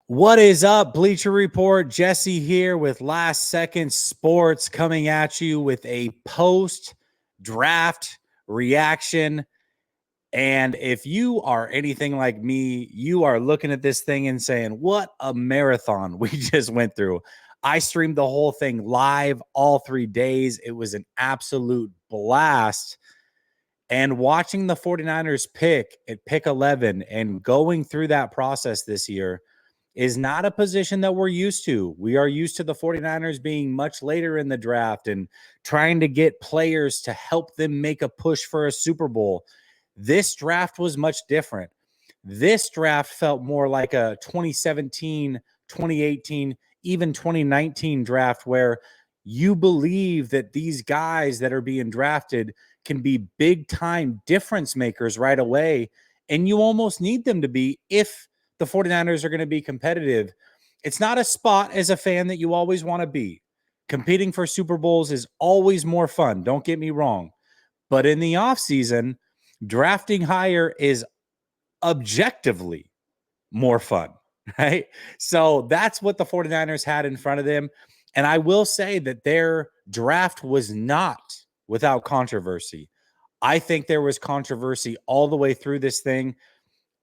What is up, Bleacher Report? Jesse here with Last Second Sports coming at you with a post-draft reaction. And if you are anything like me, you are looking at this thing and saying, what a marathon we just went through. I streamed the whole thing live all 3 days. It was an absolute blast. And watching the 49ers pick at pick 11 and going through that process this year is not a position that we're used to. We are used to the 49ers being much later in the draft and trying to get players to help them make a push for a Super Bowl. This draft was much different. This draft felt more like a 2017, 2018, even 2019 draft where you believe that these guys that are being drafted can be big time difference makers right away. And you almost need them to be if the 49ers are going to be competitive. It's not a spot as a fan that you always want to be. Competing for Super Bowls is always more fun. Don't get me wrong. But in the offseason, drafting higher is objectively more fun, right? So that's what the 49ers had in front of them. And I will say that their draft was not without controversy. I think there was controversy all the way through this thing.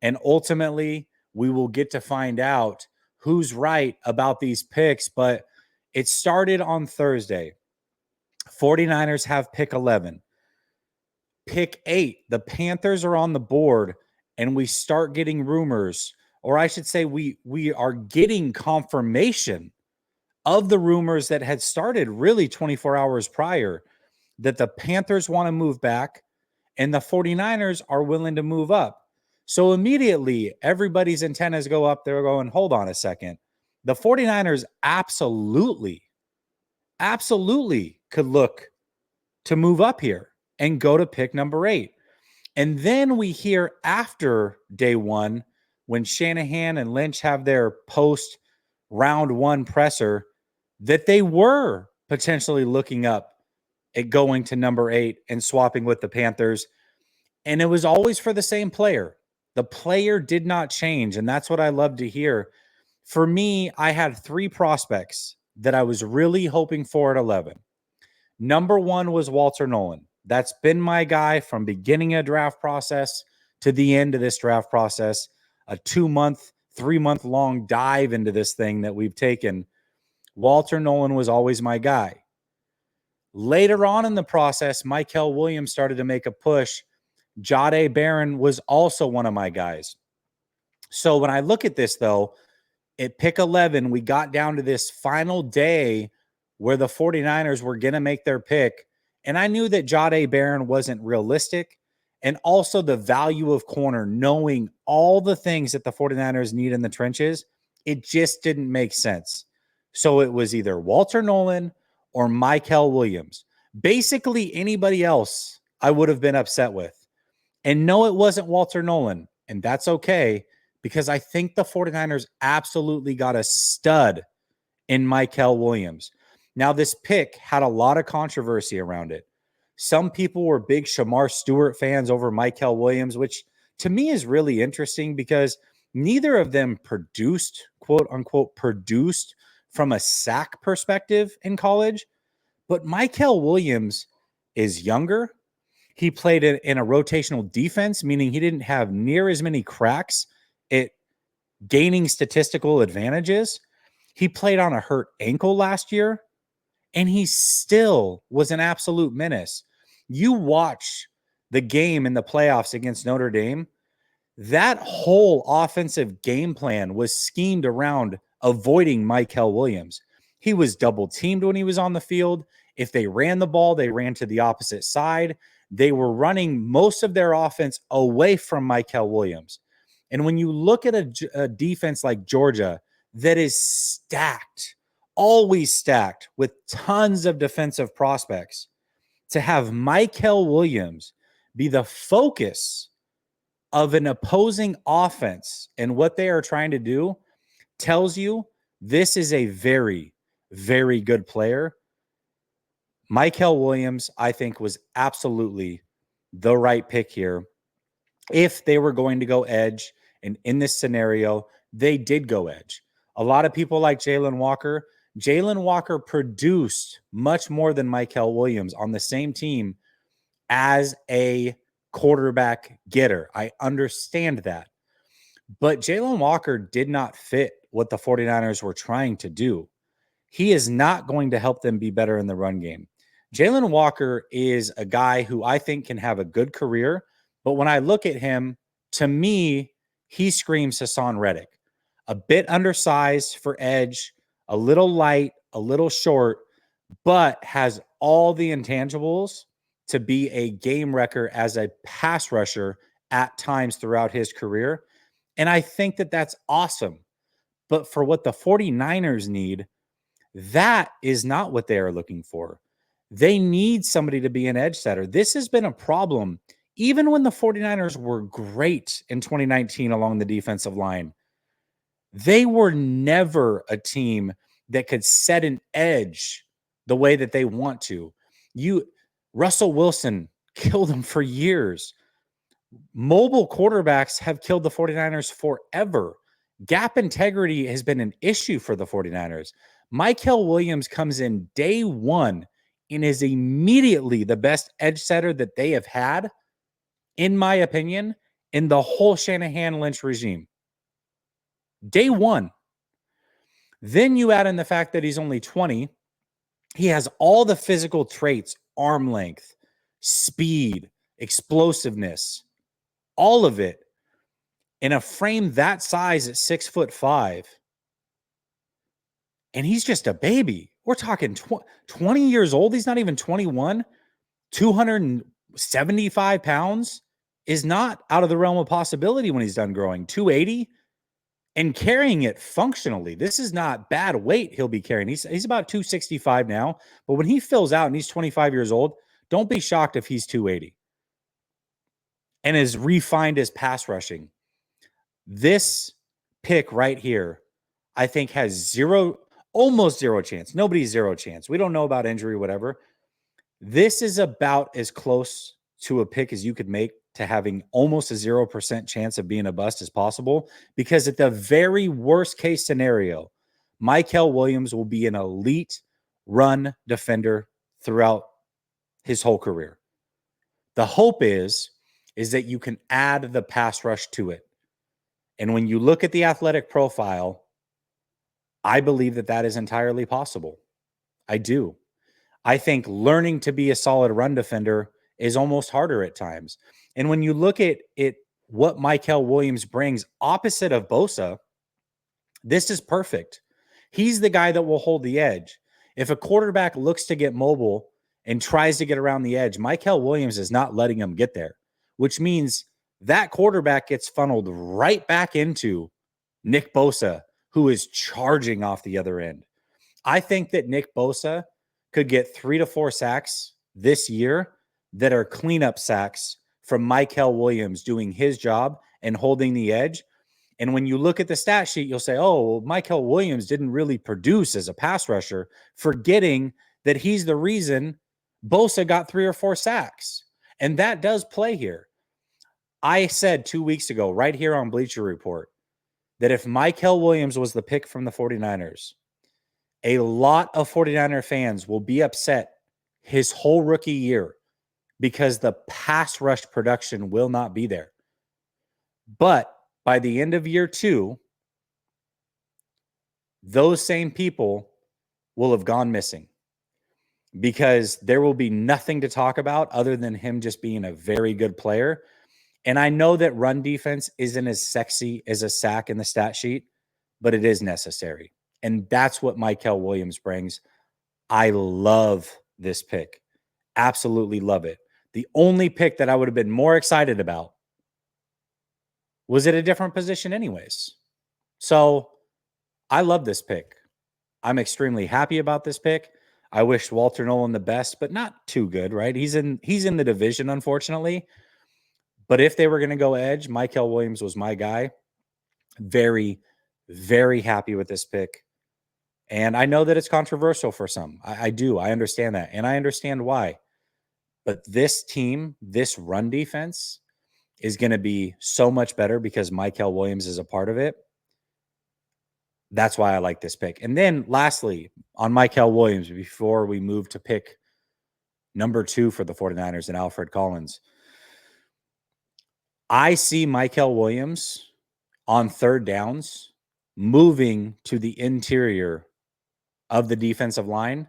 And ultimately, we will get to find out who's right about these picks. But it started on Thursday. 49ers have pick 11. Pick 8, the Panthers are on the board, and we start getting rumors, or I should say we are getting confirmation of the rumors that had started really 24 hours prior that the Panthers want to move back and the 49ers are willing to move up. So immediately everybody's antennas go up. They're going, hold on a second. The 49ers absolutely could look to move up here and go to pick number 8. And then we hear after day one, when Shanahan and Lynch have their post round 1 presser, that they were potentially looking up at going to number 8 and swapping with the Panthers. And it was always for the same player. The player did not change. And that's what I love to hear. For me, I had 3 prospects that I was really hoping for at 11. Number 1 was Walter Nolan. That's been my guy from beginning of draft process to the end of this draft process. A 2-month, 3-month long dive into this thing that we've taken. Walter Nolan was always my guy. Later on in the process, Mykel Williams started to make a push. Jahdae Barron was also one of my guys. So when I look at this, though, at pick 11, we got down to this final day where the 49ers were going to make their pick. And I knew that Jahdae Barron wasn't realistic. And also the value of corner, knowing all the things that the 49ers need in the trenches, it just didn't make sense. So it was either Walter Nolan or Mykel Williams. Basically anybody else I would have been upset with. And no, it wasn't Walter Nolan. And that's okay, because I think the 49ers absolutely got a stud in Mykel Williams. Now, this pick had a lot of controversy around it. Some people were big Shamar Stewart fans over Mykel Williams, which to me is really interesting because neither of them produced, quote unquote, produced from a sack perspective in college. But Mykel Williams is younger. He played in a rotational defense, meaning he didn't have near as many cracks at gaining statistical advantages. He played on a hurt ankle last year, and he still was an absolute menace. You watch the game in the playoffs against Notre Dame, that whole offensive game plan was schemed around avoiding Mykel Williams. He was double teamed when he was on the field. If they ran the ball, they ran to the opposite side. They were running most of their offense away from Mykel Williams. And when you look at a defense like Georgia that is stacked, always stacked with tons of defensive prospects, to have Mykel Williams be the focus of an opposing offense and what they are trying to do tells you this is a very, very good player. Mykel Williams, I think, was absolutely the right pick here. If they were going to go edge, and in this scenario, they did go edge. A lot of people like Jalen Walker. Jalen Walker produced much more than Mykel Williams on the same team as a quarterback getter. I understand that. But Jalen Walker did not fit what the 49ers were trying to do. He is not going to help them be better in the run game. Jalen Walker is a guy who I think can have a good career, but when I look at him, to me, he screams Hassan Reddick. A bit undersized for edge, a little light, a little short, but has all the intangibles to be a game wrecker as a pass rusher at times throughout his career. And I think that that's awesome. But for what the 49ers need, that is not what they are looking for. They need somebody to be an edge setter. This has been a problem even when the 49ers were great in 2019 along the defensive line. They were never a team that could set an edge the way that they want to. Russell Wilson killed them for years. Mobile quarterbacks have killed the 49ers forever. Gap integrity has been an issue for the 49ers. Mykel Williams comes in day one and is immediately the best edge setter that they have had, in my opinion, in the whole Shanahan-Lynch regime. Day one. Then you add in the fact that he's only 20. He has all the physical traits, arm length, speed, explosiveness, all of it in a frame that size at 6'5". And he's just a baby. We're talking 20 years old. He's not even 21. 275 pounds is not out of the realm of possibility when he's done growing. 280 and carrying it functionally. This is not bad weight he'll be carrying. He's about 265 now. But when he fills out and he's 25 years old, don't be shocked if he's 280 and is refined as pass rushing. This pick right here, I think, has almost zero chance. Nobody's zero chance. We don't know about injury, whatever. This is about as close to a pick as you could make to having almost a 0% chance of being a bust as possible, because at the very worst case scenario, Mykel Williams will be an elite run defender throughout his whole career. The hope is that you can add the pass rush to it. And when you look at the athletic profile, I believe that that is entirely possible. I do. I think learning to be a solid run defender is almost harder at times. And when you look at what Mykel Williams brings opposite of Bosa, this is perfect. He's the guy that will hold the edge. If a quarterback looks to get mobile and tries to get around the edge, Mykel Williams is not letting him get there, which means that quarterback gets funneled right back into Nick Bosa, who is charging off the other end. I think that Nick Bosa could get 3 to 4 sacks this year that are cleanup sacks from Mykel Williams doing his job and holding the edge. And when you look at the stat sheet, you'll say, oh, well, Mykel Williams didn't really produce as a pass rusher, forgetting that he's the reason Bosa got 3 or 4 sacks. And that does play here. I said 2 weeks ago, right here on Bleacher Report, that if Mykel Williams was the pick from the 49ers, a lot of 49er fans will be upset his whole rookie year because the pass rush production will not be there. But by the end of year 2, those same people will have gone missing because there will be nothing to talk about other than him just being a very good player. And I know that run defense isn't as sexy as a sack in the stat sheet, but it is necessary. And that's what Mykel Williams brings. I love this pick. Absolutely love it. The only pick that I would have been more excited about was at a different position anyways. So I love this pick. I'm extremely happy about this pick. I wish Walter Nolan the best, but not too good, right? He's in the division, unfortunately. But if they were going to go edge, Mykel Williams was my guy. Very, very happy with this pick. And I know that it's controversial for some. I do. I understand that. And I understand why. But this team, this run defense is going to be so much better because Mykel Williams is a part of it. That's why I like this pick. And then lastly, on Mykel Williams, before we move to pick number 2 for the 49ers and Alfred Collins, I see Mykel Williams on third downs moving to the interior of the defensive line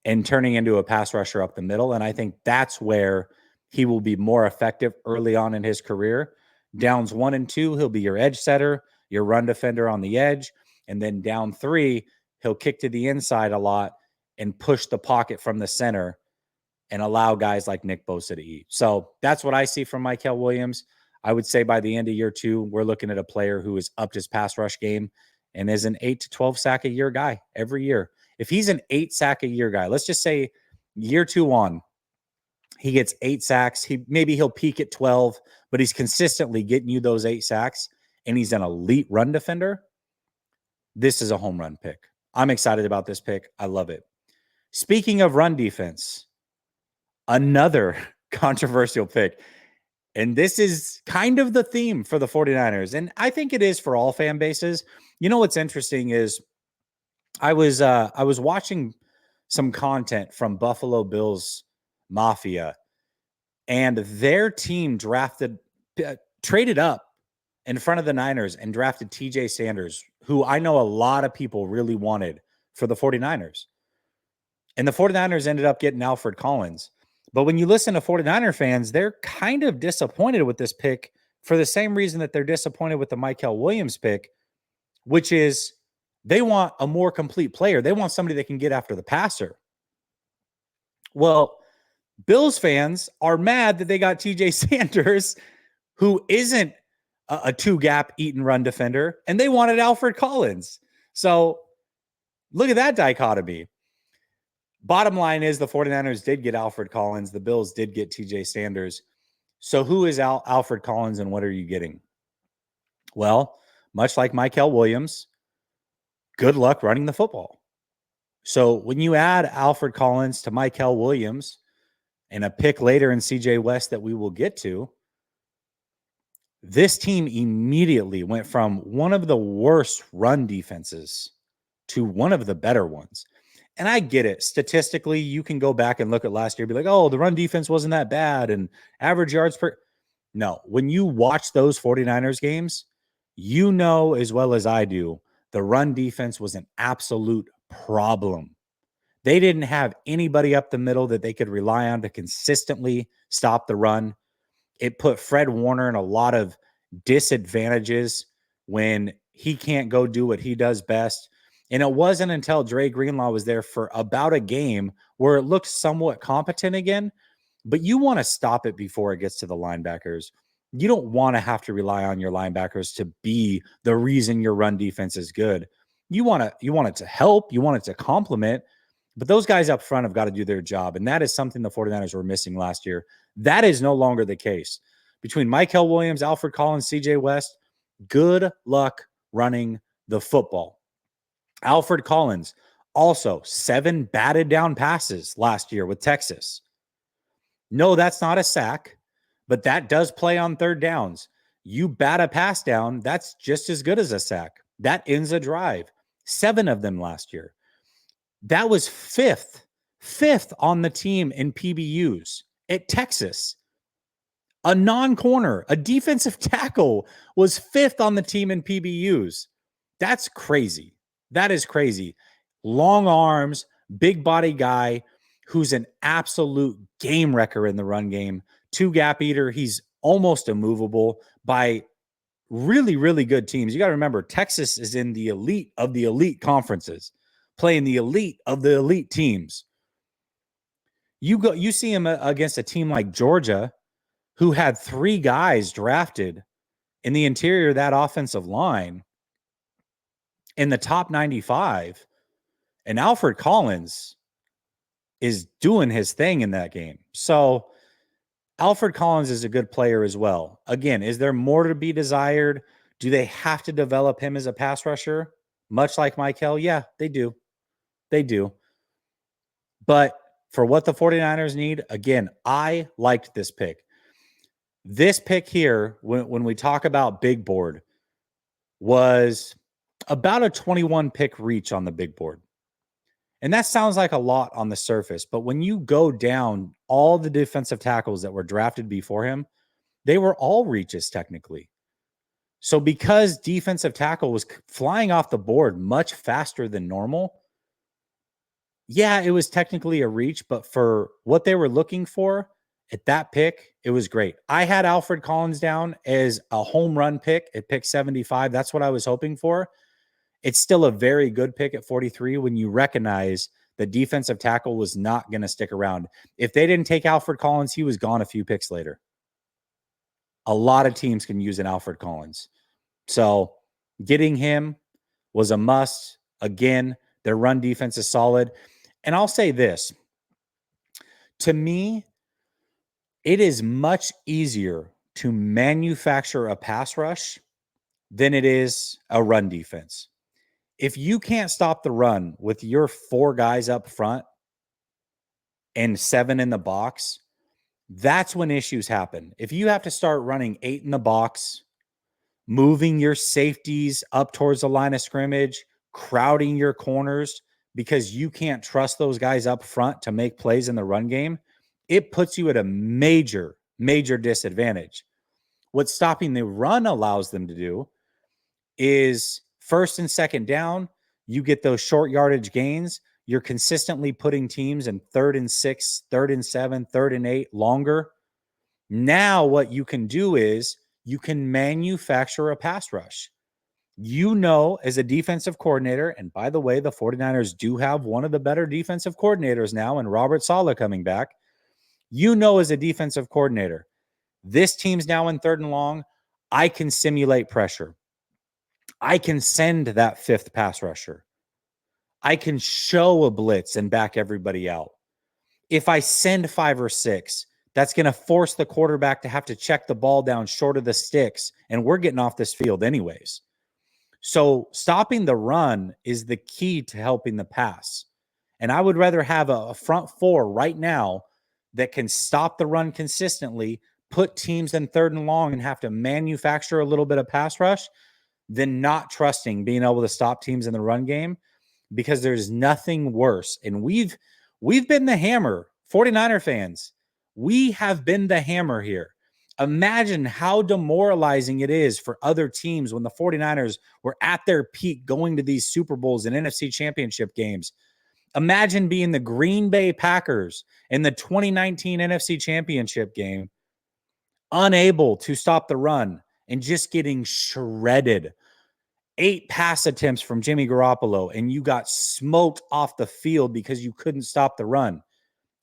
and turning into a pass rusher up the middle. And I think that's where he will be more effective early on in his career. Downs 1 and 2, he'll be your edge setter, your run defender on the edge. And then down 3, he'll kick to the inside a lot and push the pocket from the center and allow guys like Nick Bosa to eat. So that's what I see from Mykel Williams. I would say by the end of year 2, we're looking at a player who has upped his pass rush game and is an 8 to 12 sack a year guy every year. If he's an 8 sack a year guy, let's just say year 2 on, he gets 8 sacks. He'll peak at 12, but he's consistently getting you those 8 sacks, and he's an elite run defender. This is a home run pick. I'm excited about this pick. I love it. Speaking of run defense, another controversial pick. And this is kind of the theme for the 49ers. And I think it is for all fan bases. You know, what's interesting is I was watching some content from Buffalo Bills Mafia, and their team traded up in front of the Niners and drafted TJ Sanders, who I know a lot of people really wanted for the 49ers. And the 49ers ended up getting Alfred Collins. But when you listen to 49er fans, they're kind of disappointed with this pick for the same reason that they're disappointed with the Mykel Williams pick, which is they want a more complete player. They want somebody that can get after the passer. Well, Bills fans are mad that they got TJ Sanders, who isn't a 2-gap eat and run defender, and they wanted Alfred Collins. So look at that dichotomy. Bottom line is the 49ers did get Alfred Collins. The Bills did get TJ Sanders. So who is Alfred Collins, and what are you getting? Well, much like Mykel Williams, good luck running the football. So when you add Alfred Collins to Mykel Williams and a pick later in CJ West that we will get to, this team immediately went from one of the worst run defenses to one of the better ones. And I get it. Statistically, you can go back and look at last year and be like, oh, the run defense wasn't that bad and average yards per. No, when you watch those 49ers games, you know as well as I do, the run defense was an absolute problem. They didn't have anybody up the middle that they could rely on to consistently stop the run. It put Fred Warner in a lot of disadvantages when he can't go do what he does best. And it wasn't until Dre Greenlaw was there for about a game where it looked somewhat competent again. But you want to stop it before it gets to the linebackers. You don't want to have to rely on your linebackers to be the reason your run defense is good. You want it to help. You want it to complement. But those guys up front have got to do their job. And that is something the 49ers were missing last year. That is no longer the case. Between Mykel Williams, Alfred Collins, CJ West, good luck running the football. Alfred Collins, also 7 batted down passes last year with Texas. No, that's not a sack, but that does play on third downs. You bat a pass down, that's just as good as a sack. That ends a drive. 7 of them last year. That was fifth on the team in PBUs at Texas. A non-corner, a defensive tackle was 5th on the team in PBUs. That's crazy. That is crazy. Long arms, big body guy who's an absolute game wrecker in the run game. 2-gap eater. He's almost immovable by really, really good teams. You got to remember, Texas is in the elite of the elite conferences, playing the elite of the elite teams. You see him against a team like Georgia, who had 3 guys drafted in the interior of that offensive line in the top 95, and Alfred Collins is doing his thing in that game. So Alfred Collins is a good player as well. Again, is there more to be desired? Do they have to develop him as a pass rusher? Much like Mykel? Yeah, they do. They do. But for what the 49ers need, again, I liked this pick. This pick here, when we talk about big board, was about a 21 pick reach on the big board. And that sounds like a lot on the surface, but when you go down all the defensive tackles that were drafted before him, they were all reaches technically. So because defensive tackle was flying off the board much faster than normal, yeah, it was technically a reach, but for what they were looking for at that pick, it was great. I had Alfred Collins down as a home run pick at pick 75. That's what I was hoping for. It's still a very good pick at 43 when you recognize the defensive tackle was not going to stick around. If they didn't take Alfred Collins, he was gone a few picks later. A lot of teams can use an Alfred Collins. So getting him was a must. Again, their run defense is solid. And I'll say this. To me, it is much easier to manufacture a pass rush than it is a run defense. If you can't stop the run with your 4 guys up front and 7 in the box, that's when issues happen. If you have to start running 8 in the box, moving your safeties up towards the line of scrimmage, crowding your corners because you can't trust those guys up front to make plays in the run game, it puts you at a major, major disadvantage. What stopping the run allows them to do is first and second down, you get those short yardage gains. You're consistently putting teams in 3rd and 6, 3rd and 7, 3rd and 8 longer. Now what you can do is you can manufacture a pass rush. You know, as a defensive coordinator, and by the way, the 49ers do have one of the better defensive coordinators now, and Robert Saleh coming back. You know, as a defensive coordinator, this team's now in 3rd and long. I can simulate pressure. I can send that 5th pass rusher. I can show a blitz and back everybody out. If I send 5 or 6, that's going to force the quarterback to have to check the ball down short of the sticks, and we're getting off this field anyways. So stopping the run is the key to helping the pass. And I would rather have a front 4 right now that can stop the run consistently, put teams in 3rd and long and have to manufacture a little bit of pass rush than not trusting being able to stop teams in the run game, because there's nothing worse. And we've been the hammer, 49er fans. We have been the hammer here. Imagine how demoralizing it is for other teams when the 49ers were at their peak going to these Super Bowls and NFC championship games. Imagine being the Green Bay Packers in the 2019 NFC championship game, unable to stop the run and just getting shredded. 8 pass attempts from Jimmy Garoppolo, and you got smoked off the field because you couldn't stop the run.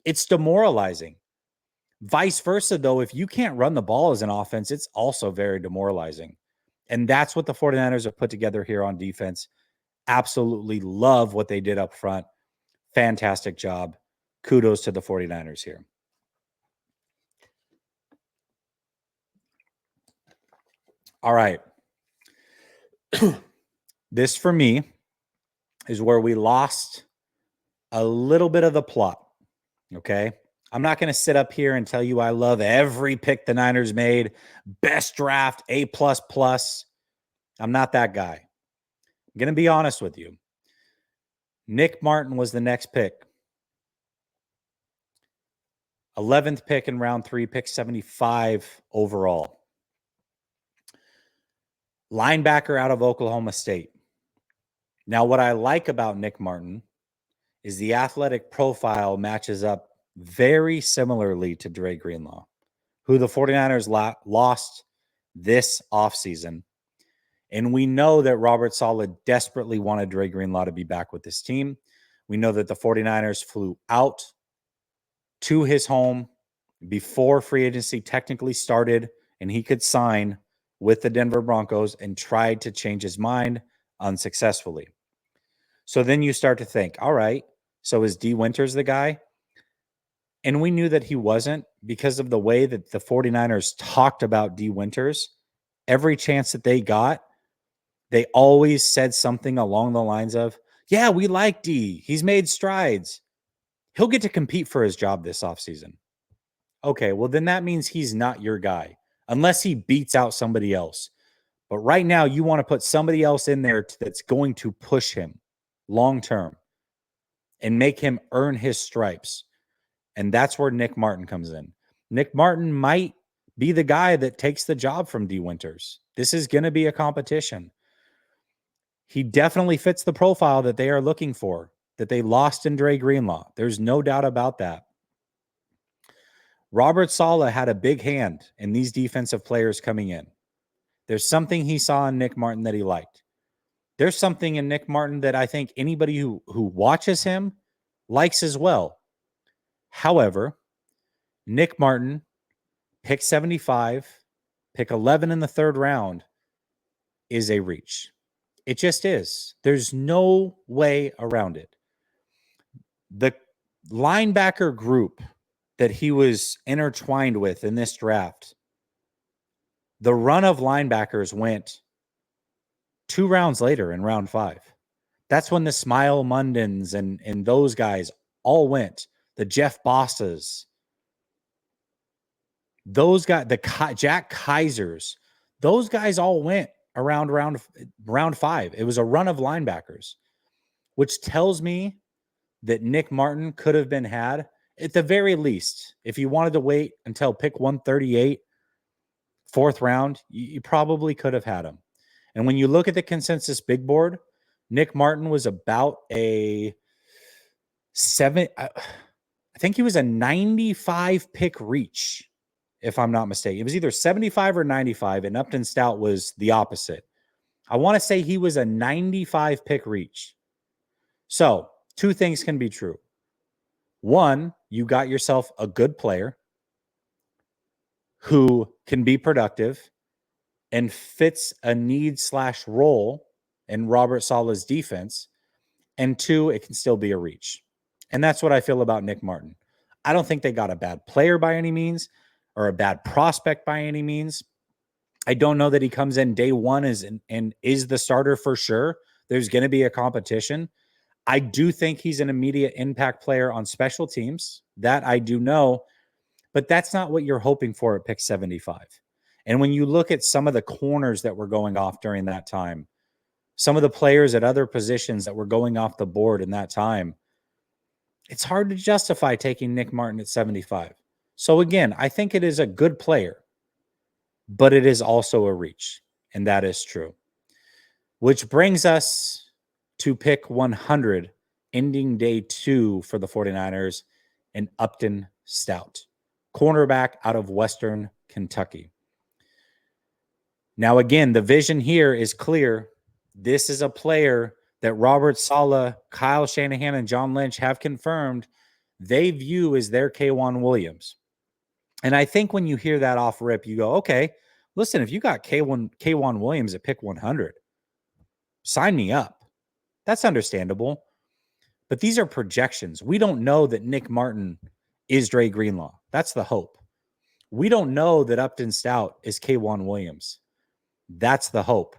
It's demoralizing. Vice versa, though, if you can't run the ball as an offense, it's also very demoralizing. And that's what the 49ers have put together here on defense. Absolutely love what they did up front. Fantastic job. Kudos to the 49ers here. All right. This, for me, is where we lost a little bit of the plot. Okay. I'm not going to sit up here and tell you I love every pick the Niners made. Best draft, A++. I'm not that guy. I'm going to be honest with you. Nick Martin was the next pick. 11th pick in round 3, pick 75 overall. Linebacker out of Oklahoma State. Now, what I like about Nick Martin is the athletic profile matches up very similarly to Dre Greenlaw, who the 49ers lost this offseason. And we know that Robert Saleh desperately wanted Dre Greenlaw to be back with this team. We know that the 49ers flew out to his home before free agency technically started and he could sign with the Denver Broncos and tried to change his mind unsuccessfully. So then you start to think, all right, so is D. Winters the guy? And we knew that he wasn't because of the way that the 49ers talked about D. Winters. Every chance that they got, they always said something along the lines of, yeah, we like D. He's made strides. He'll get to compete for his job this offseason. Okay, well, then that means he's not your guy unless he beats out somebody else. But right now, you want to put somebody else in there that's going to push him long term and make him earn his stripes. And that's where Nick Martin comes in. Nick Martin might be the guy that takes the job from D. Winters. This is going to be a competition. He definitely fits the profile that they are looking for, that they lost in Dre Greenlaw. There's no doubt about that. Robert Saleh had a big hand in these defensive players coming in. There's something he saw in Nick Martin that he liked. There's something in Nick Martin that I think anybody who watches him likes as well. However, Nick Martin, pick 75, pick 11 in the third round, is a reach. It just is. There's no way around it. The linebacker group that he was intertwined with in this draft, the run of linebackers went 2 rounds later in round 5. That's when the Smile Mundens and those guys all went. The Jeff Bossas, those guys, the Jack Kaisers, those guys all went around round 5. It was a run of linebackers, which tells me that Nick Martin could have been had at the very least. If you wanted to wait until pick 138, 4th round, you probably could have had him. And when you look at the consensus big board, Nick Martin was about a 7. I think he was a 95 pick reach, if I'm not mistaken. It was either 75 or 95, and Upton Stout was the opposite. I want to say he was a 95 pick reach. So 2 things can be true. One, you got yourself a good player who can be productive and fits a need/role in Robert Saleh's defense. And 2, it can still be a reach. And that's what I feel about Nick Martin. I don't think they got a bad player by any means or a bad prospect by any means. I don't know that he comes in day one and is the starter for sure. There's going to be a competition. I do think he's an immediate impact player on special teams. That I do know. But that's not what you're hoping for at pick 75. And when you look at some of the corners that were going off during that time, some of the players at other positions that were going off the board in that time, it's hard to justify taking Nick Martin at 75. So again, I think it is a good player, but it is also a reach. And that is true. Which brings us to pick 100, ending day 2 for the 49ers, and Upton Stout, cornerback out of Western Kentucky. Now, again, the vision here is clear. This is a player that Robert Saleh, Kyle Shanahan, and John Lynch have confirmed they view as their K'Wan Williams. And I think when you hear that off rip, you go, okay, listen, if you got K'Wan Williams at pick 100, sign me up. That's understandable. But these are projections. We don't know that Nick Martin is Dre Greenlaw. That's the hope. We don't know that Upton Stout is K'Wan Williams. That's the hope.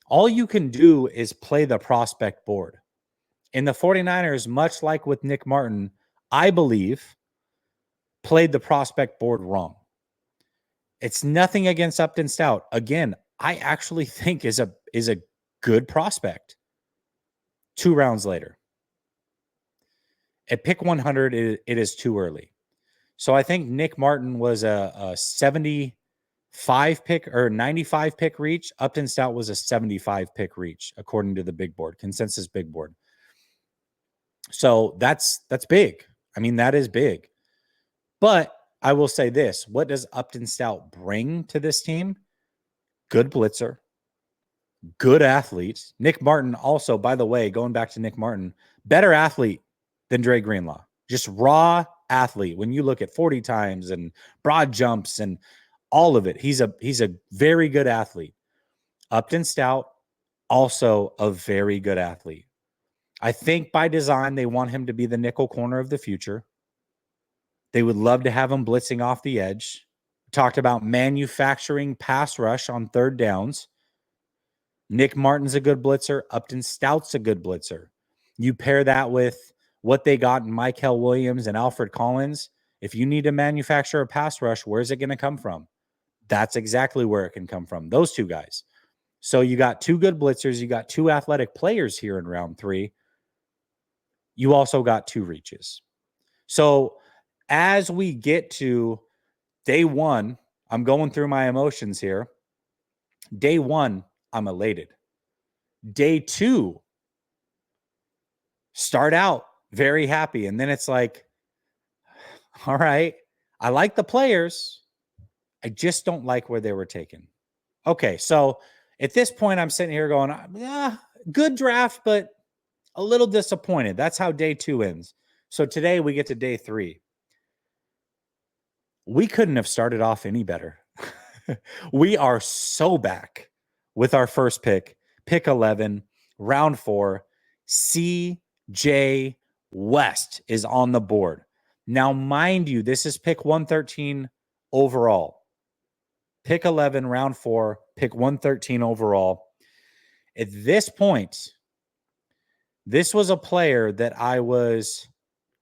All you can do is play the prospect board. And the 49ers, much like with Nick Martin, I believe, played the prospect board wrong. It's nothing against Upton Stout. Again, I actually think is a good prospect. 2 rounds later. At pick 100, it is too early. So I think Nick Martin was a 75 pick or 95 pick reach. Upton Stout was a 75 pick reach, according to the big board, consensus big board. So that's big. I mean, that is big. But I will say this. What does Upton Stout bring to this team? Good blitzer. Good athlete. Nick Martin also, by the way, going back to Nick Martin, better athlete than Dre Greenlaw. Just raw athlete. When you look at 40 times and broad jumps and all of it, he's a very good athlete. Upton Stout, also a very good athlete. I think by design, they want him to be the nickel corner of the future. They would love to have him blitzing off the edge. We talked about manufacturing pass rush on 3rd downs. Nick Martin's a good blitzer. Upton Stout's a good blitzer. You pair that with what they got in Michael Williams and Alfred Collins. If you need to manufacture a pass rush, where's it going to come from? That's exactly where it can come from. Those 2 guys. So you got two good blitzers. You got two athletic players here in round 3. You also got 2 reaches. So as we get to day 1, I'm going through my emotions here. Day 1, I'm elated. Day 2, start out very happy. And then it's like, all right, I like the players. I just don't like where they were taken. Okay, so at this point, I'm sitting here going, yeah, good draft, but a little disappointed. That's how day 2 ends. So today we get to day 3. We couldn't have started off any better. We are so back with our first pick 11, round 4. CJ West is on the board. Now, mind you, this is pick 113 overall. Pick 11, round 4, pick 113 overall. At this point, this was a player that I was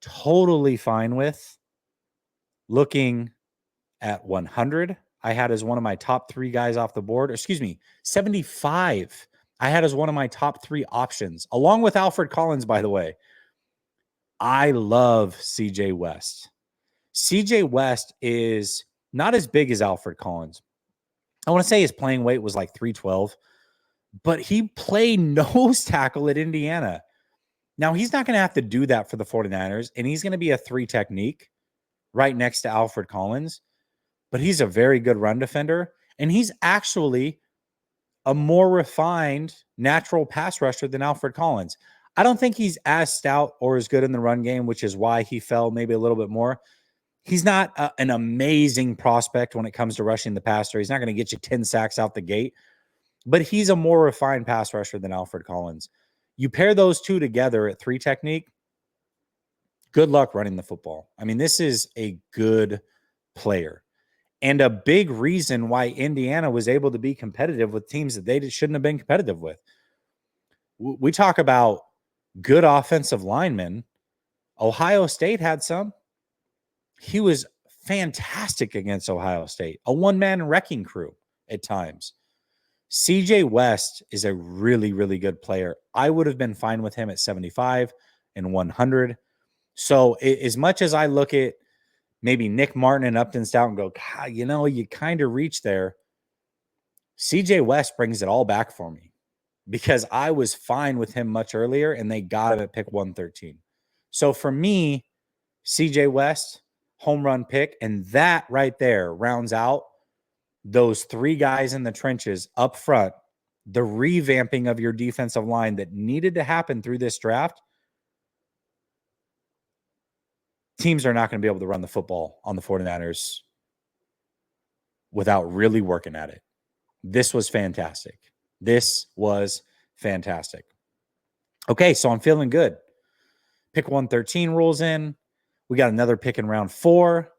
totally fine with. Looking at 100, I had as one of my top 3 guys off the board. Excuse me, 75, I had as one of my top 3 options, along with Alfred Collins, by the way. I love CJ West. CJ West is not as big as Alfred Collins. I want to say his playing weight was like 312, but he played nose tackle at Indiana. Now, he's not going to have to do that for the 49ers, and he's going to be a 3 technique right next to Alfred Collins, but he's a very good run defender, and he's actually a more refined natural pass rusher than Alfred Collins. I don't think he's as stout or as good in the run game, which is why he fell maybe a little bit more. He's not an amazing prospect when it comes to rushing the passer. He's not going to get you 10 sacks out the gate, but he's a more refined pass rusher than Alfred Collins. You pair those two together at 3 technique, good luck running the football. I mean, this is a good player and a big reason why Indiana was able to be competitive with teams that they shouldn't have been competitive with. We talk about good offensive linemen. Ohio State had some. He was fantastic against Ohio State, a one-man wrecking crew at times. CJ West is a really, really good player. I would have been fine with him at 75 and 100. So as much as I look at maybe Nick Martin and Upton Stout and go, God, you know, you kind of reach there, CJ West brings it all back for me because I was fine with him much earlier and they got him at pick 113. So for me, CJ West, home run pick, and that right there rounds out those 3 guys in the trenches up front, the revamping of your defensive line that needed to happen through this draft. Teams are not going to be able to run the football on the 49ers without really working at it. This was fantastic. This was fantastic. Okay, so I'm feeling good. Pick 113 rolls in. We got another pick in round 4.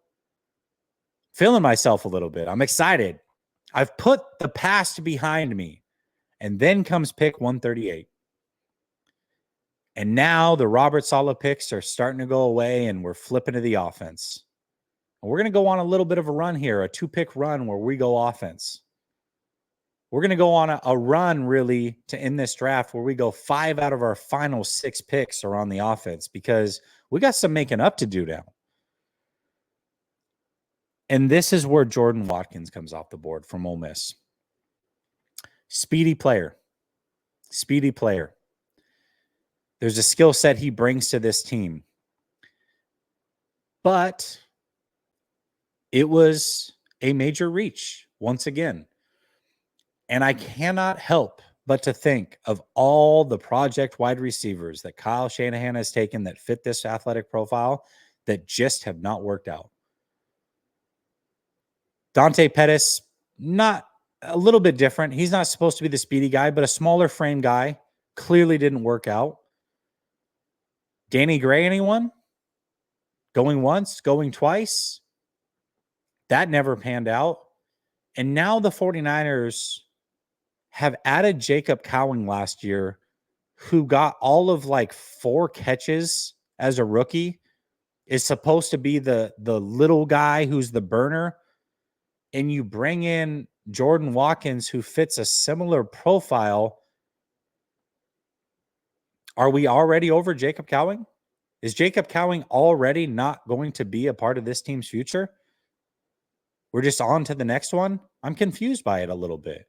Feeling myself a little bit. I'm excited. I've put the past behind me. And then comes pick 138. And now the Robert Saleh picks are starting to go away and we're flipping to the offense. And we're going to go on a little bit of a run here, a 2-pick run where we go offense. We're going to go on a run really to end this draft where we go 5 out of our final 6 picks are on the offense because we got some making up to do now. And this is where Jordan Watkins comes off the board from Ole Miss. Speedy player. Speedy player. There's a skill set he brings to this team. But it was a major reach once again. And I cannot help but to think of all the project wide receivers that Kyle Shanahan has taken that fit this athletic profile that just have not worked out. Dante Pettis, not a little bit different. He's not supposed to be the speedy guy, but a smaller frame guy. Clearly didn't work out. Danny Gray, anyone? Going once, going twice? That never panned out. And now the 49ers have added Jacob Cowing last year, who got all of like 4 catches as a rookie, is supposed to be the little guy who's the burner. And you bring in Jordan Watkins who fits a similar profile, are we already over Jacob Cowing? Is Jacob Cowing already not going to be a part of this team's future? We're just on to the next one? I'm confused by it a little bit.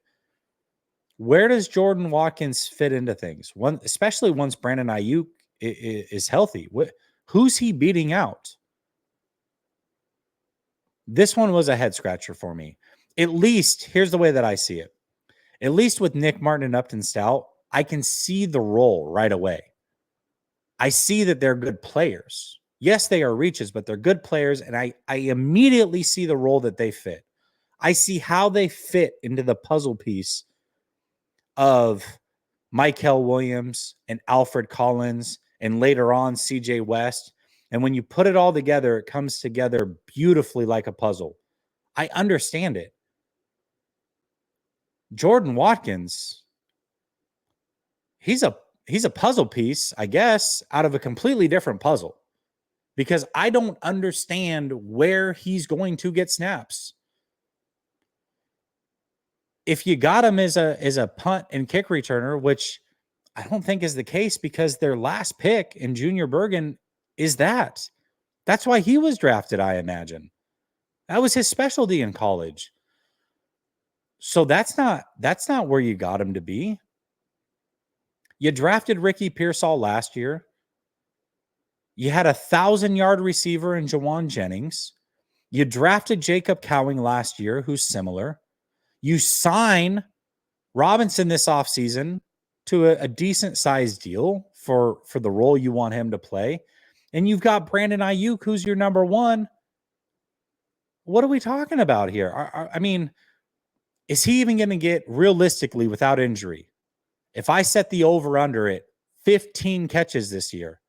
Where does Jordan Watkins fit into things? Especially once Brandon Ayuk is healthy. Who's he beating out? This one was a head scratcher for me. At least, here's the way that I see it. At least with Nick Martin and Upton Stout, I can see the role right away. I see that they're good players. Yes, they are reaches, but they're good players, and I immediately see the role that they fit. I see how they fit into the puzzle piece of Mykel Williams and Alfred Collins and later on CJ West. And when you put it all together, it comes together beautifully like a puzzle. I understand it. Jordan Watkins, he's a puzzle piece, I guess, out of a completely different puzzle, because I don't understand where he's going to get snaps. If you got him as a punt and kick returner, which I don't think is the case because their last pick in Junior Bergen is that. That's why he was drafted, I imagine. That was his specialty in college. So that's not where you got him to be. You drafted Ricky Pearsall last year. You had 1,000-yard receiver in Jawan Jennings. You drafted Jacob Cowing last year, who's similar. You sign Robinson this offseason to a decent-sized deal for the role you want him to play. And you've got Brandon Ayuk, who's your number one. What are we talking about here? I mean, is he even going to get, realistically, without injury? If I set the over-under at 15 catches this year,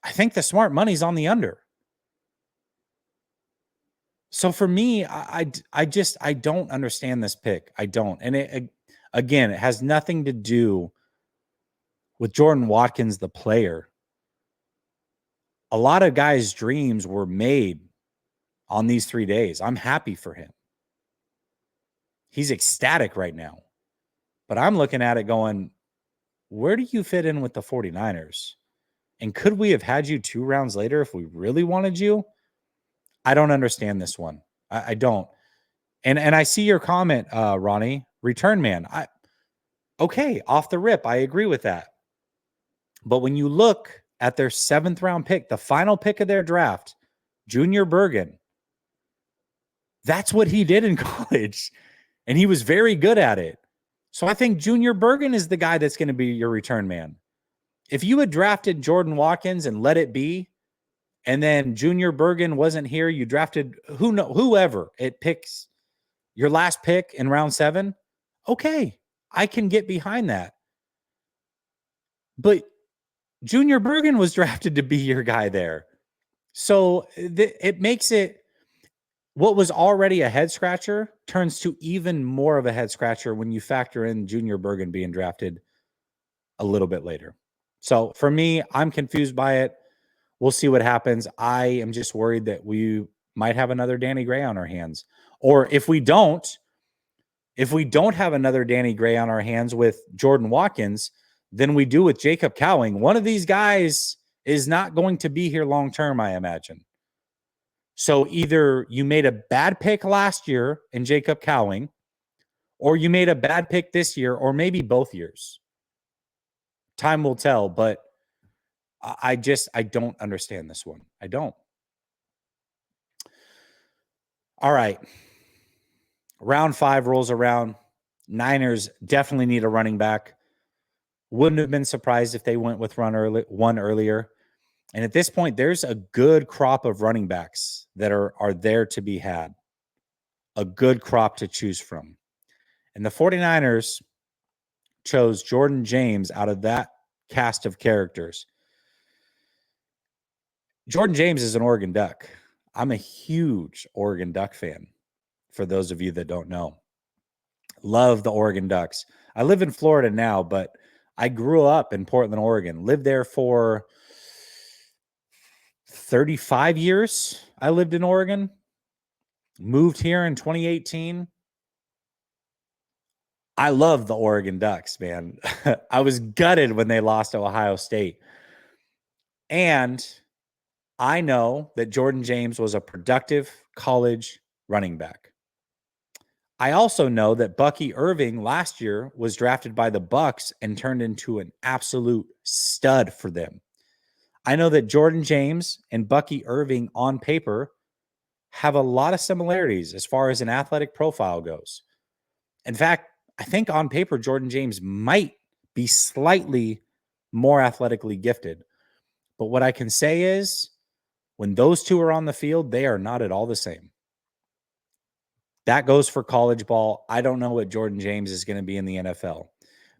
I think the smart money's on the under. So for me, I don't understand this pick. I don't. And it has nothing to do with Jordan Watkins, the player. A lot of guys' dreams were made on these 3 days. I'm happy for him. He's ecstatic right now. But I'm looking at it going, where do you fit in with the 49ers? And could we have had you 2 rounds later if we really wanted you? I don't understand this one. I don't. And I see your comment, Ronnie. Return man. Okay, off the rip, I agree with that. But when you look at their 7th round pick, the final pick of their draft, Junior Bergen, that's what he did in college. And he was very good at it. So I think Junior Bergen is the guy that's going to be your return man. If you had drafted Jordan Watkins and let it be, and then Junior Bergen wasn't here, you drafted whoever it picks your last pick in round 7, okay, I can get behind that. But Junior Bergen was drafted to be your guy there. So it makes it, what was already a head scratcher turns to even more of a head scratcher when you factor in Junior Bergen being drafted a little bit later. So for me, I'm confused by it. We'll see what happens. I am just worried that we might have another Danny Gray on our hands. Or if we don't have another Danny Gray on our hands with Jordan Watkins, then we do with Jacob Cowing. One of these guys is not going to be here long term, I imagine. So either you made a bad pick last year in Jacob Cowing, or you made a bad pick this year, or maybe both years. Time will tell, but I don't understand this one. I don't. All right. Round 5 rolls around. Niners definitely need a running back. Wouldn't have been surprised if they went with one earlier. And at this point, there's a good crop of running backs that are there to be had. A good crop to choose from. And the 49ers chose Jordan James out of that cast of characters. Jordan James is an Oregon Duck. I'm a huge Oregon Duck fan, for those of you that don't know. Love the Oregon Ducks. I live in Florida now, but I grew up in Portland, Oregon. Lived there for 35 years. I lived in Oregon. Moved here in 2018. I love the Oregon Ducks, man. I was gutted when they lost to Ohio State. And I know that Jordan James was a productive college running back. I also know that Bucky Irving last year was drafted by the Bucks and turned into an absolute stud for them. I know that Jordan James and Bucky Irving on paper have a lot of similarities as far as an athletic profile goes. In fact, I think on paper, Jordan James might be slightly more athletically gifted. But what I can say is when those two are on the field, they are not at all the same. That goes for college ball. I don't know what Jordan James is going to be in the NFL.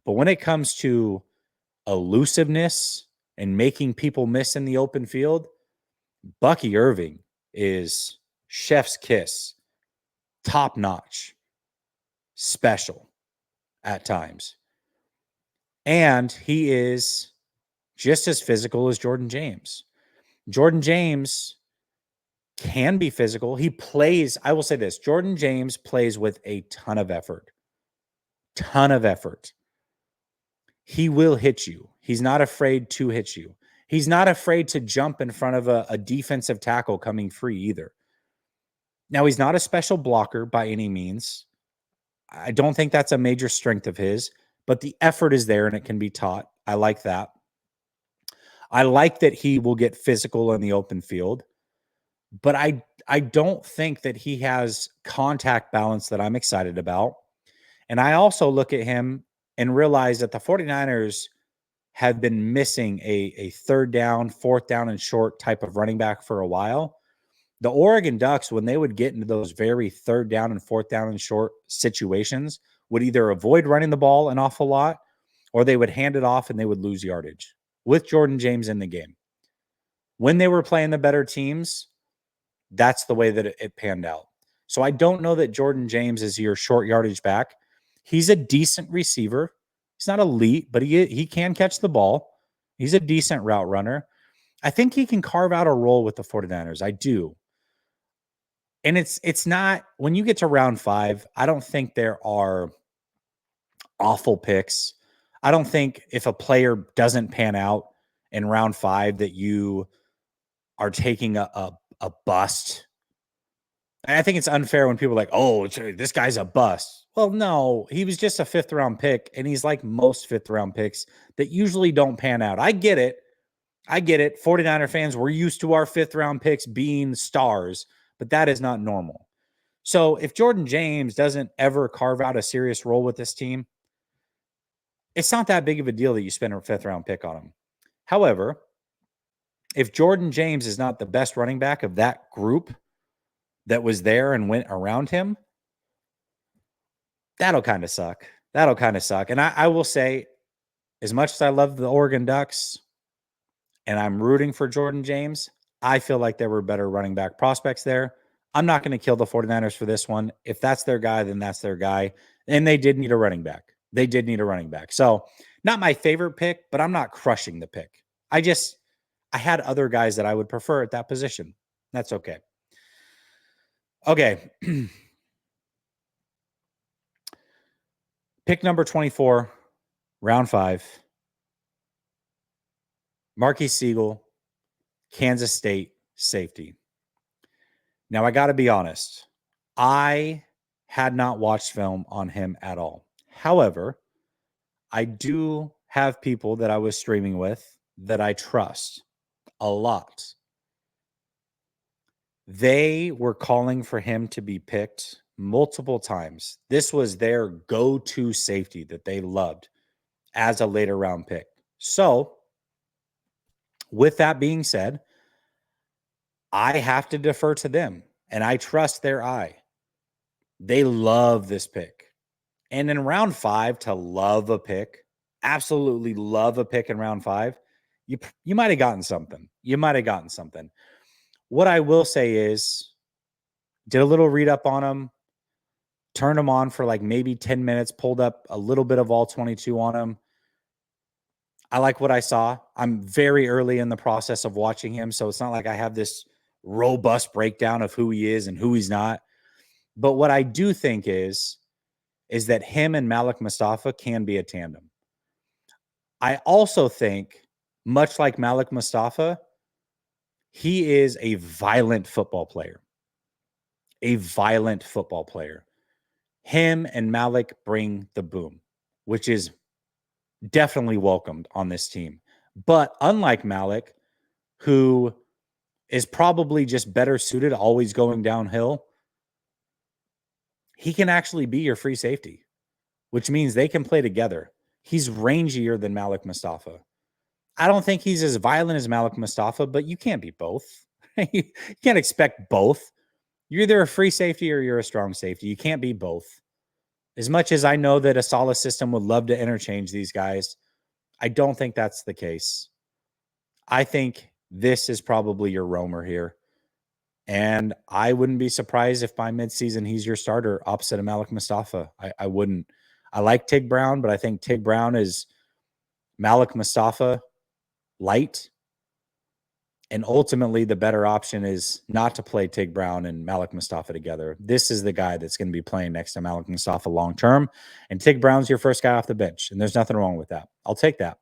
But when it comes to elusiveness and making people miss in the open field, Bucky Irving is chef's kiss, top notch, special at times. And he is just as physical as Jordan James. Jordan James can be physical. He plays, I will say this, Jordan James plays with a ton of effort. Ton of effort. He will hit you. He's not afraid to hit you. He's not afraid to jump in front of a defensive tackle coming free either. Now, he's not a special blocker by any means. I don't think that's a major strength of his, but the effort is there and it can be taught. I like that. I like that he will get physical in the open field, but I don't think that he has contact balance that I'm excited about. And I also look at him and realize that the 49ers have been missing a third down, fourth down and short type of running back for a while. The Oregon Ducks, when they would get into those very third down and fourth down and short situations, would either avoid running the ball an awful lot or they would hand it off and they would lose yardage with Jordan James in the game. When they were playing the better teams, that's the way that it panned out. So I don't know that Jordan James is your short yardage back. He's a decent receiver. He's not elite, but he can catch the ball. He's a decent route runner. I think he can carve out a role with the 49ers. I do. And it's not, when you get to round 5, I don't think there are awful picks. I don't think if a player doesn't pan out in round 5 that you are taking a bust. And I think it's unfair when people are like, oh, this guy's a bust. Well, no, he was just a 5th round pick, and he's like most 5th round picks that usually don't pan out. I get it. 49er fans, we're used to our 5th round picks being stars, but that is not normal. So if Jordan James doesn't ever carve out a serious role with this team, it's not that big of a deal that you spend a 5th round pick on him. However, if Jordan James is not the best running back of that group that was there and went around him, that'll kind of suck. And I will say, as much as I love the Oregon Ducks and I'm rooting for Jordan James, I feel like there were better running back prospects there. I'm not going to kill the 49ers for this one. If that's their guy, then that's their guy. And they did need a running back. So not my favorite pick, but I'm not crushing the pick. I had other guys that I would prefer at that position. That's okay. Okay. Pick number 24, round 5. Marquis Siegel, Kansas State safety. Now, I got to be honest. I had not watched film on him at all. However, I do have people that I was streaming with that I trust a lot. They were calling for him to be picked multiple times. This was their go-to safety that they loved as a later round pick. So, with that being said, I have to defer to them, and I trust their eye. They love this pick. And in round 5, to love a pick, absolutely love a pick in round 5, you might have gotten something. What I will say is, did a little read up on him, turned him on for like maybe 10 minutes, pulled up a little bit of all 22 on him. I like what I saw. I'm very early in the process of watching him, so it's not like I have this robust breakdown of who he is and who he's not. But what I do think is is that him and Malik Mustafa can be a tandem. I also think, much like Malik Mustafa, he is a violent football player. A violent football player. Him and Malik bring the boom, which is definitely welcomed on this team. But unlike Malik, who is probably just better suited, always going downhill, he can actually be your free safety, which means they can play together. He's rangier than Malik Mustafa. I don't think he's as violent as Malik Mustafa, but you can't be both. You can't expect both. You're either a free safety or you're a strong safety. You can't be both. As much as I know that a solid system would love to interchange these guys, I don't think that's the case. I think this is probably your roamer here. And I wouldn't be surprised if by midseason he's your starter opposite of Malik Mustafa. I wouldn't. I like Tig Brown, but I think Tig Brown is Malik Mustafa light. And ultimately, the better option is not to play Tig Brown and Malik Mustafa together. This is the guy that's going to be playing next to Malik Mustafa long term. And Tig Brown's your first guy off the bench. And there's nothing wrong with that. I'll take that.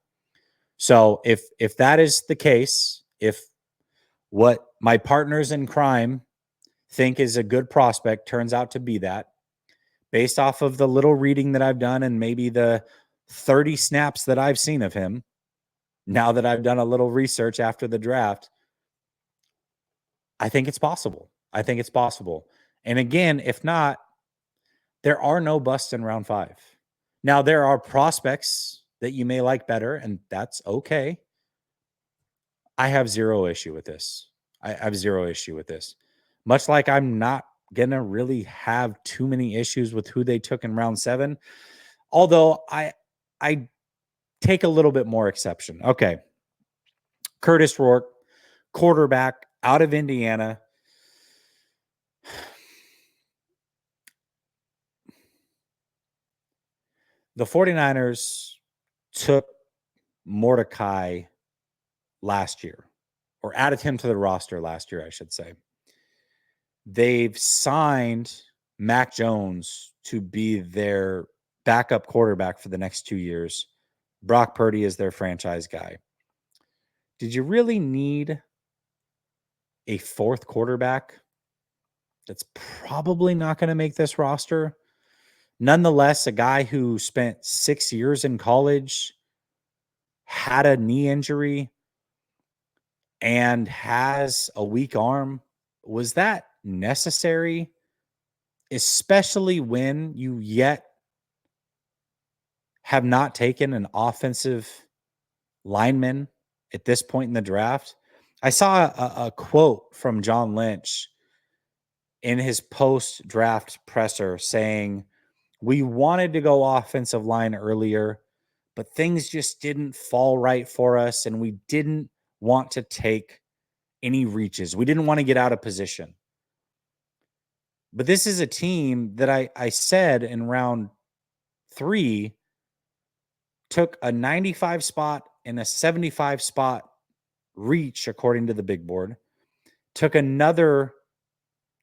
So if that is the case, if what my partners in crime think is a good prospect turns out to be that, based off of the little reading that I've done and maybe the 30 snaps that I've seen of him, now that I've done a little research after the draft, I think it's possible. I think it's possible. And again, if not, there are no busts in round 5. Now, there are prospects that you may like better, and that's okay. I have zero issue with this. I have zero issue with this. Much like I'm not going to really have too many issues with who they took in round 7, although I take a little bit more exception. Okay. Curtis Rourke, quarterback out of Indiana. The 49ers took Mordecai last year, or added him to the roster last year, I should say. They've signed Mac Jones to be their backup quarterback for the next 2 years. Brock Purdy is their franchise guy. Did you really need a fourth quarterback that's probably not going to make this roster? Nonetheless, a guy who spent 6 years in college, had a knee injury, and has a weak arm. Was that necessary? Especially when you yet have not taken an offensive lineman at this point in the draft. I saw a quote from John Lynch in his post-draft presser saying, we wanted to go offensive line earlier, but things just didn't fall right for us, and we didn't want to take any reaches. We didn't want to get out of position. But this is a team that I said in round 3 took a 95 spot and a 75 spot reach, according to the big board, took another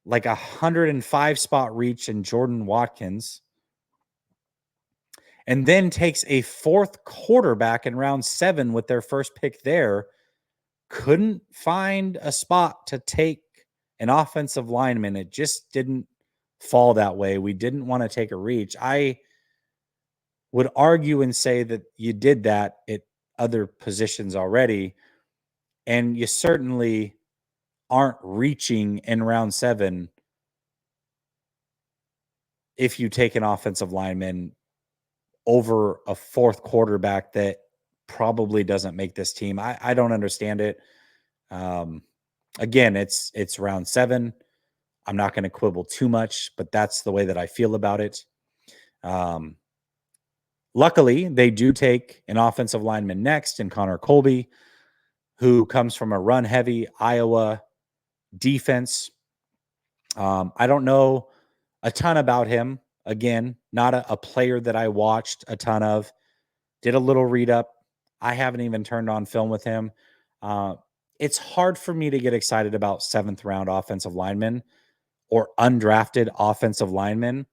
like 105 spot reach in Jordan Watkins, and then takes a fourth quarterback in round 7 with their first pick there. Couldn't find a spot to take an offensive lineman. It just didn't fall that way. We didn't want to take a reach. I would argue and say that you did that at other positions already, and you certainly aren't reaching in round 7 if you take an offensive lineman over a fourth quarterback that probably doesn't make this team. I don't understand it. Again, it's round 7. I'm not going to quibble too much, but that's the way that I feel about it. Luckily, they do take an offensive lineman next in Connor Colby, who comes from a run-heavy Iowa defense. I don't know a ton about him. Again, not a player that I watched a ton of. Did a little read up. I haven't even turned on film with him. It's hard for me to get excited about 7th round offensive linemen or undrafted offensive linemen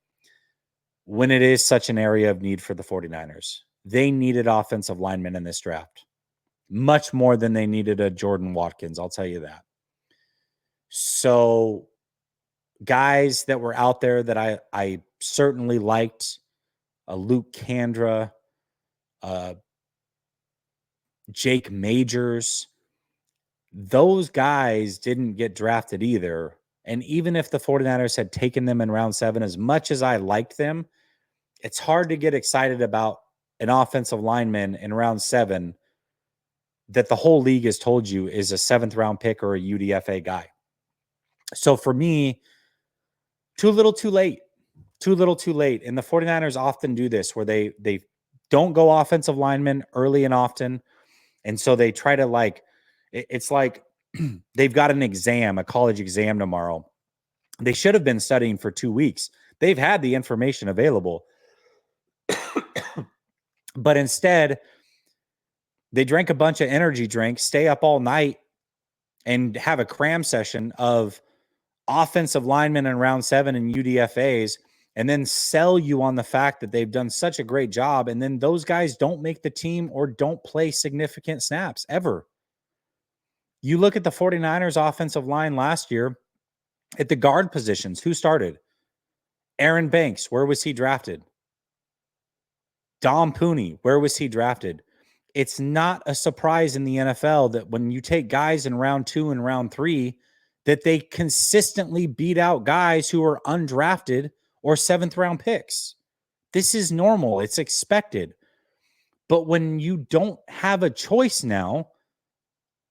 when it is such an area of need for the 49ers. They needed offensive linemen in this draft, much more than they needed a Jordan Watkins. I'll tell you that. So guys that were out there that I certainly liked, Luke Kandra, Jake Majors, those guys didn't get drafted either. And even if the 49ers had taken them in round 7, as much as I liked them, it's hard to get excited about an offensive lineman in round 7 that the whole league has told you is a 7th round pick or a UDFA guy. So for me, too little, too late. Too little, too late. And the 49ers often do this where they don't go offensive linemen early and often. And so they try to it's like they've got an exam, a college exam tomorrow. They should have been studying for 2 weeks. They've had the information available. But instead, they drank a bunch of energy drinks, stay up all night, and have a cram session of offensive linemen in round 7 and UDFAs, and then sell you on the fact that they've done such a great job. And then those guys don't make the team or don't play significant snaps ever. You look at the 49ers offensive line last year at the guard positions. Who started? Aaron Banks. Where was he drafted? Dom Pooney. Where was he drafted? It's not a surprise in the NFL that when you take guys in round 2 and round 3, that they consistently beat out guys who are undrafted or 7th round picks. This is normal. It's expected. But when you don't have a choice now,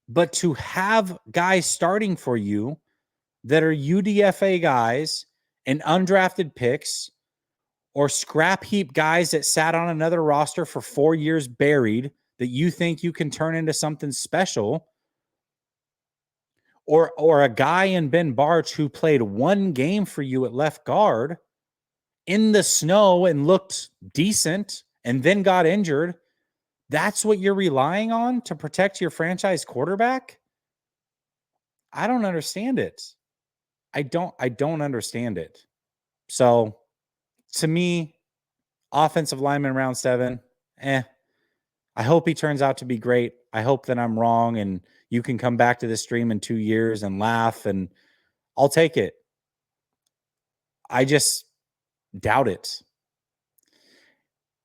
but to have guys starting for you that are UDFA guys and undrafted picks, or scrap heap guys that sat on another roster for 4 years buried that you think you can turn into something special, or a guy in Ben Barch who played 1 game for you at left guard in the snow and looked decent and then got injured. That's what you're relying on to protect your franchise quarterback? I don't understand it. I don't understand it. So to me, offensive lineman round 7, I hope he turns out to be great. I hope that I'm wrong and you can come back to this stream in 2 years and laugh, and I'll take it. I just doubt it.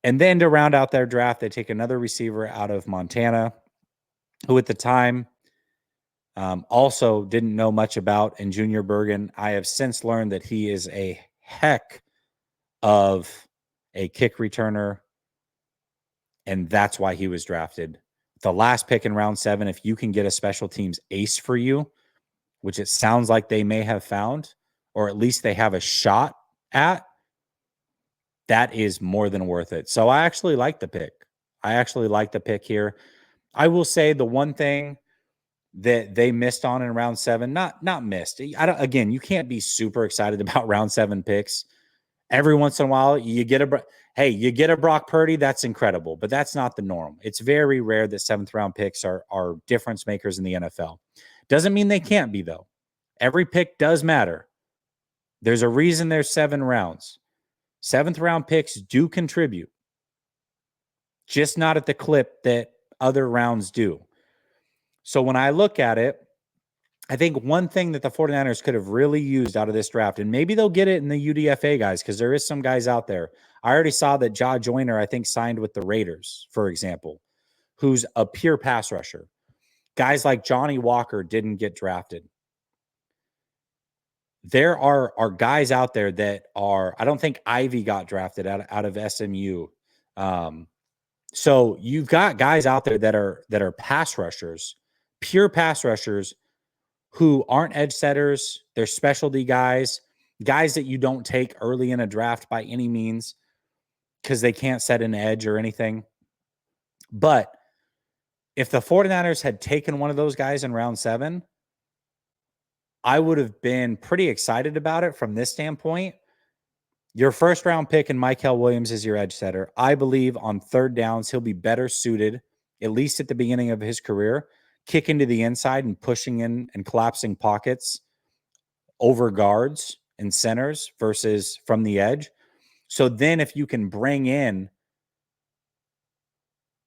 And then to round out their draft, they take another receiver out of Montana, who at the time also didn't know much about, and Junior Bergen. I have since learned that he is a heck of a kick returner, and that's why he was drafted. The last pick in round 7, if you can get a special teams ace for you, which it sounds like they may have found, or at least they have a shot at, that is more than worth it. So I actually like the pick. I actually like the pick here. I will say the one thing that they missed on in round 7, not missed. Again, you can't be super excited about round 7 picks. Every once in a while, you get a Brock Purdy. That's incredible, but that's not the norm. It's very rare that 7th round picks are difference makers in the NFL. Doesn't mean they can't be, though. Every pick does matter. There's a reason there's 7 rounds. 7th round picks do contribute, just not at the clip that other rounds do. So when I look at it, I think one thing that the 49ers could have really used out of this draft, and maybe they'll get it in the UDFA guys, because there is some guys out there. I already saw that Ja Joyner, I think, signed with the Raiders, for example, who's a pure pass rusher. Guys like Johnny Walker didn't get drafted. There are guys out there that are, I don't think Ivy got drafted out of SMU. So you've got guys out there that are pass rushers, pure pass rushers, who aren't edge setters. They're specialty guys that you don't take early in a draft by any means because they can't set an edge or anything. But if the 49ers had taken one of those guys in round 7, I would have been pretty excited about it from this standpoint. Your first round pick in Mykel Williams is your edge setter. I believe on 3rd downs, he'll be better suited, at least at the beginning of his career, kicking to the inside and pushing in and collapsing pockets over guards and centers versus from the edge. So then if you can bring in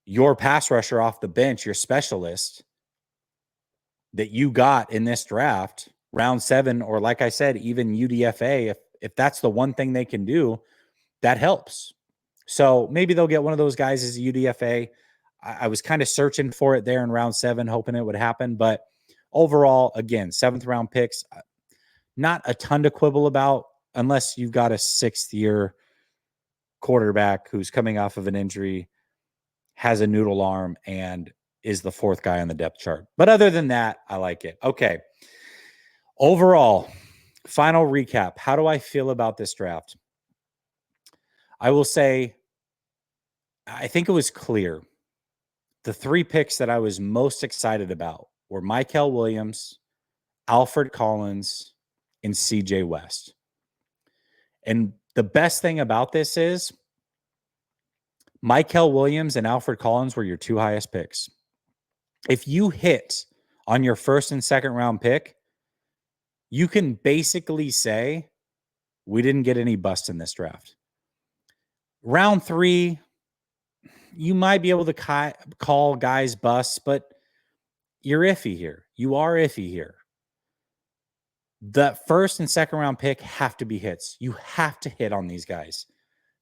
your pass rusher off the bench, your specialist that you got in this draft, round 7, or like I said, even UDFA, if that's the one thing they can do, that helps. So maybe they'll get one of those guys as a UDFA. I was kind of searching for it there in round 7, hoping it would happen. But overall, again, 7th round picks, not a ton to quibble about unless you've got a 6th-year quarterback who's coming off of an injury, has a noodle arm, and is the 4th guy on the depth chart. But other than that, I like it. Okay. Overall, final recap. How do I feel about this draft? I will say, I think it was clear. The 3 picks that I was most excited about were Mykel Williams, Alfred Collins, and CJ West. And the best thing about this is Mykel Williams and Alfred Collins were your 2 highest picks. If you hit on your 1st and 2nd round pick, you can basically say we didn't get any bust in this draft. Round 3, you might be able to call guys busts, but you're iffy here. You are iffy here. The 1st and 2nd round pick have to be hits. You have to hit on these guys.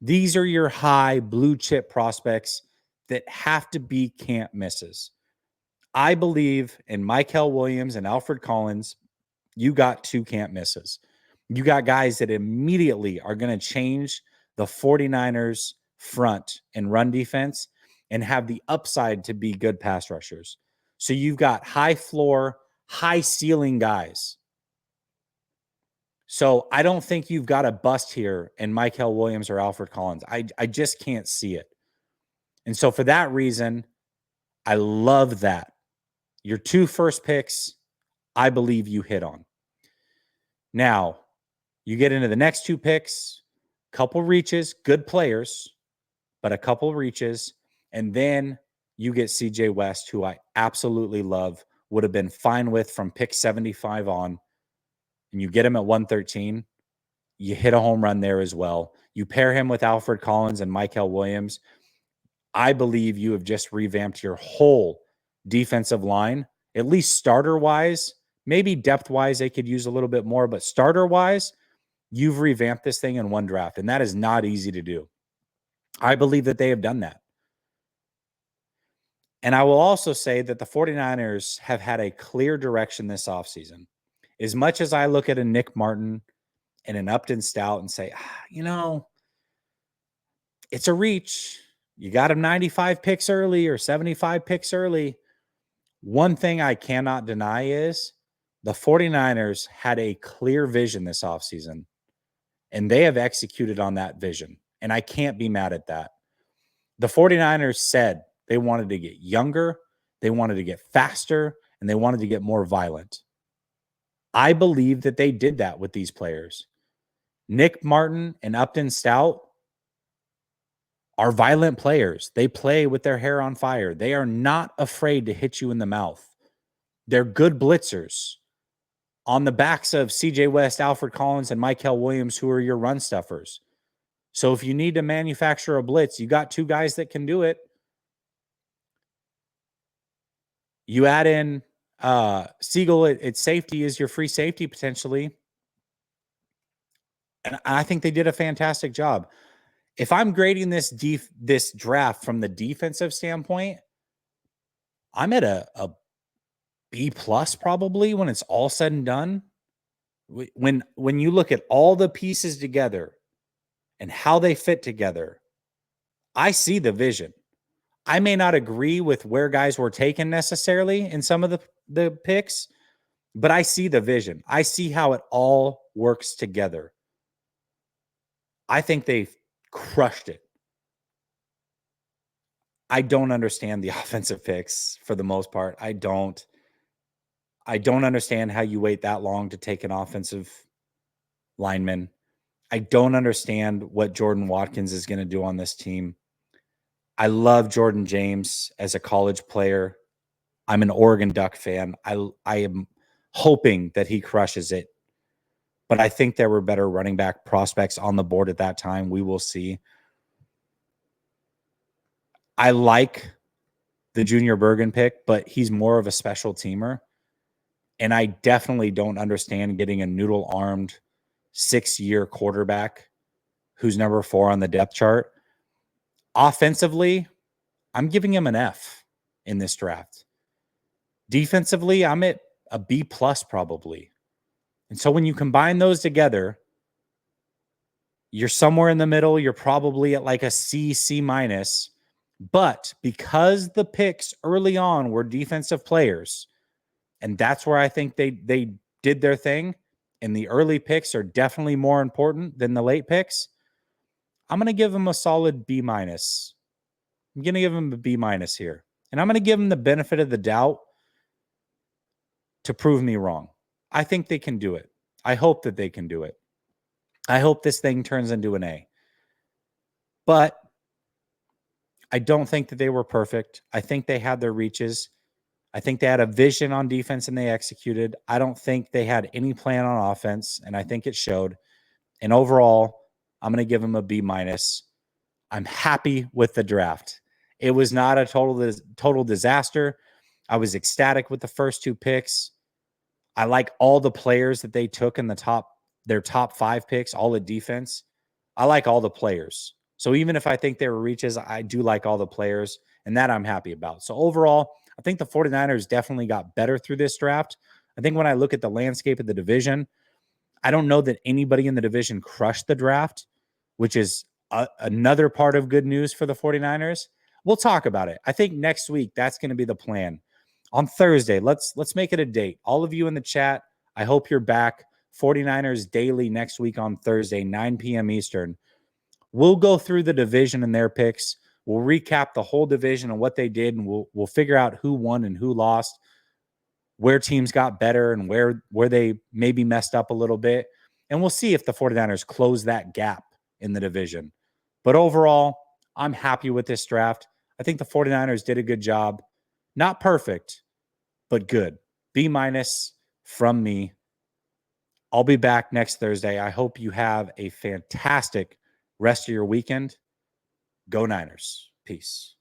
These are your high blue chip prospects that have to be can't misses. I believe in Mykel Williams and Alfred Collins. You got 2 can't misses. You got guys that immediately are going to change the 49ers front and run defense and have the upside to be good pass rushers. So you've got high floor, high ceiling guys. So I don't think you've got a bust here in Mykel Williams or Alfred Collins. I just can't see it. And so for that reason, I love that. Your 2 first picks, I believe you hit on. Now, you get into the next 2 picks, couple reaches, good players, but a couple reaches. And then you get CJ West, who I absolutely love, would have been fine with from pick 75 on. And you get him at 113. You hit a home run there as well. You pair him with Alfred Collins and Mykel Williams. I believe you have just revamped your whole defensive line, at least starter-wise. Maybe depth-wise, they could use a little bit more, but starter-wise, you've revamped this thing in 1 draft, and that is not easy to do. I believe that they have done that. And I will also say that the 49ers have had a clear direction this offseason. As much as I look at a Nick Martin and an Upton Stout and say, it's a reach. You got him 95 picks early or 75 picks early. One thing I cannot deny is the 49ers had a clear vision this offseason, and they have executed on that vision. And I can't be mad at that. The 49ers said they wanted to get younger, they wanted to get faster, and they wanted to get more violent. I believe that they did that with these players. Nick Martin and Upton Stout are violent players. They play with their hair on fire. They are not afraid to hit you in the mouth. They're good blitzers on the backs of CJ West, Alfred Collins, and Mykel Williams, who are your run stuffers. So if you need to manufacture a blitz, you got 2 guys that can do it. You add in Siegel at safety is your free safety potentially. And I think they did a fantastic job. If I'm grading this draft from the defensive standpoint, I'm at a B+ probably when it's all said and done. When you look at all the pieces together and how they fit together, I see the vision. I may not agree with where guys were taken necessarily in some of the picks, but I see the vision. I see how it all works together. I think they've crushed it. I don't understand the offensive picks for the most part. I don't understand how you wait that long to take an offensive lineman. I don't understand what Jordan Watkins is going to do on this team. I love Jordan James as a college player. I'm an Oregon Duck fan. I am hoping that he crushes it. but I think there were better running back prospects on the board at that time. We will see. I like the Junior Bergen pick, but he's more of a special teamer. And I definitely don't understand getting a noodle-armed 6-year quarterback who's number 4 on the depth chart. Offensively, I'm giving him an F in this draft. Defensively, I'm at a B+ probably. And so when you combine those together, you're somewhere in the middle. You're probably at like a C minus. But because the picks early on were defensive players, and that's where I think they did their thing, and the early picks are definitely more important than the late picks, I'm going to give them a solid B minus. I'm going to give them a B minus here. And I'm going to give them the benefit of the doubt to prove me wrong. I think they can do it. I hope that they can do it. I hope this thing turns into an A. But I don't think that they were perfect. I think they had their reaches. I think they had a vision on defense and they executed. I don't think they had any plan on offense, and I think it showed. And overall, I'm going to give them a B minus. I'm happy with the draft. It was not a total disaster. I was ecstatic with the first 2 picks. I like all the players that they took in their top 5 picks, all at defense. I like all the players. So even if I think they were reaches, I do like all the players, and that I'm happy about. So overall, I think the 49ers definitely got better through this draft. I think when I look at the landscape of the division, I don't know that anybody in the division crushed the draft, which is another part of good news for the 49ers. We'll talk about it. I think next week that's going to be the plan. On Thursday, let's make it a date. All of you in the chat, I hope you're back. 49ers Daily next week on Thursday, 9 p.m. Eastern. We'll go through the division and their picks. We'll recap the whole division and what they did, and we'll figure out who won and who lost, where teams got better and where they maybe messed up a little bit. And we'll see if the 49ers close that gap in the division. But overall, I'm happy with this draft. I think the 49ers did a good job. Not perfect, but good. B minus from me. I'll be back next Thursday. I hope you have a fantastic rest of your weekend. Go Niners. Peace.